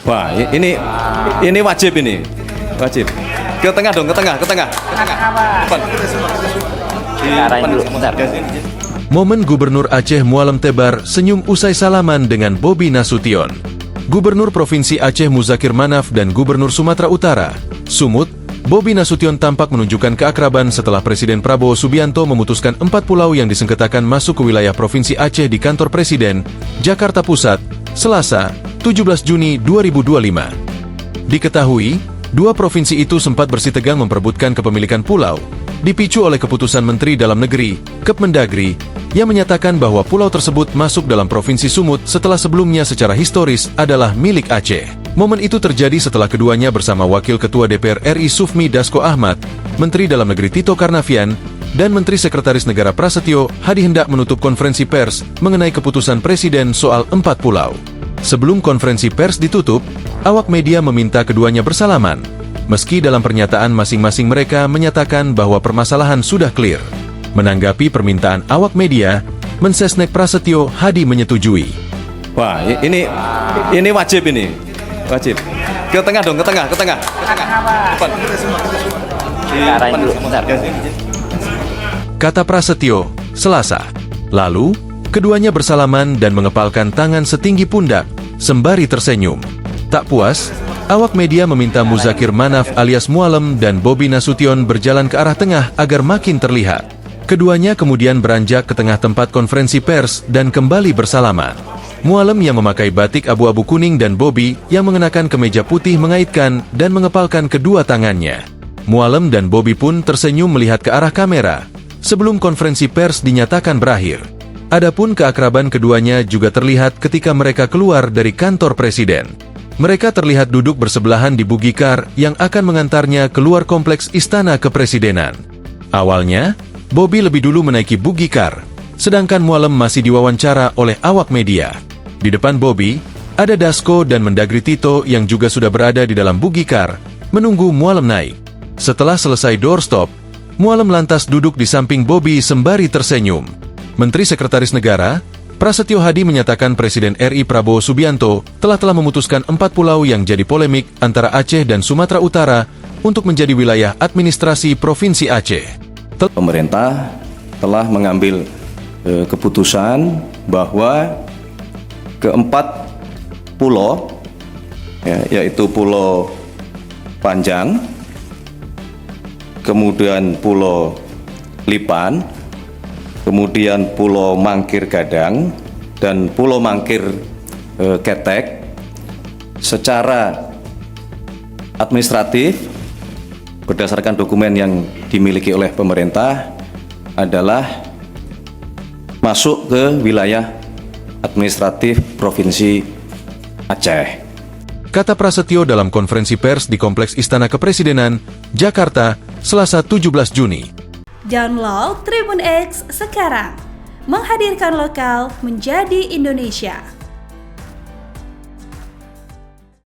Wah, ini wajib ini. Wajib. Ke tengah dong, ke tengah. Depan. Arahin dulu, bentar. Momen Gubernur Aceh Mualem Tebar senyum usai salaman dengan Bobi Nasution. Gubernur Provinsi Aceh Muzakir Manaf dan Gubernur Sumatera Utara, Sumut, Bobi Nasution tampak menunjukkan keakraban setelah Presiden Prabowo Subianto memutuskan 4 pulau yang disengketakan masuk ke wilayah Provinsi Aceh di kantor Presiden, Jakarta Pusat, Selasa, 17 Juni 2025. Diketahui, 2 provinsi itu sempat bersitegang memperebutkan kepemilikan pulau, dipicu oleh keputusan Menteri Dalam Negeri, Kepmendagri, yang menyatakan bahwa pulau tersebut masuk dalam Provinsi Sumut setelah sebelumnya secara historis adalah milik Aceh. Momen itu terjadi setelah keduanya bersama Wakil Ketua DPR RI Sufmi Dasko Ahmad, Menteri Dalam Negeri Tito Karnavian, dan Menteri Sekretaris Negara Prasetyo Hadi hendak menutup konferensi pers mengenai keputusan Presiden soal 4 pulau. Sebelum konferensi pers ditutup, awak media meminta keduanya bersalaman, meski dalam pernyataan masing-masing mereka menyatakan bahwa permasalahan sudah clear. Menanggapi permintaan awak media, Mensesnek Prasetyo Hadi menyetujui. Wah, ini wajib ini. Wajib. Ke tengah dong, ke tengah. Depan. Arahin dulu, bentar. Kata Prasetyo, Selasa. Lalu, keduanya bersalaman dan mengepalkan tangan setinggi pundak, sembari tersenyum. Tak puas, awak media meminta Muzakir Manaf alias Mualem dan Bobi Nasution berjalan ke arah tengah agar makin terlihat. Keduanya kemudian beranjak ke tengah tempat konferensi pers dan kembali bersalaman. Mualem yang memakai batik abu-abu kuning dan Bobi yang mengenakan kemeja putih mengaitkan dan mengepalkan kedua tangannya. Mualem dan Bobi pun tersenyum melihat ke arah kamera sebelum konferensi pers dinyatakan berakhir. Adapun keakraban keduanya juga terlihat ketika mereka keluar dari kantor Presiden. Mereka terlihat duduk bersebelahan di bugikar yang akan mengantarnya keluar kompleks Istana Kepresidenan. Awalnya, Bobi lebih dulu menaiki bugikar, sedangkan Mualem masih diwawancara oleh awak media. Di depan Bobi, ada Dasko dan Mendagri Tito yang juga sudah berada di dalam bugikar, menunggu Mualem naik. Setelah selesai doorstop, Mualem lantas duduk di samping Bobi sembari tersenyum. Menteri Sekretaris Negara, Prasetyo Hadi menyatakan Presiden RI Prabowo Subianto telah memutuskan 4 pulau yang jadi polemik antara Aceh dan Sumatera Utara untuk menjadi wilayah administrasi Provinsi Aceh. Pemerintah telah mengambil keputusan bahwa keempat pulau, yaitu Pulau Panjang, kemudian Pulau Lipan, kemudian Pulau Mangkir Gadang, dan Pulau Mangkir Ketek, secara administratif berdasarkan dokumen yang dimiliki oleh pemerintah adalah masuk ke wilayah administratif Provinsi Aceh. Kata Prasetyo dalam konferensi pers di Kompleks Istana Kepresidenan, Jakarta, Selasa 17 Juni. Download Tribun X sekarang, menghadirkan lokal menjadi Indonesia.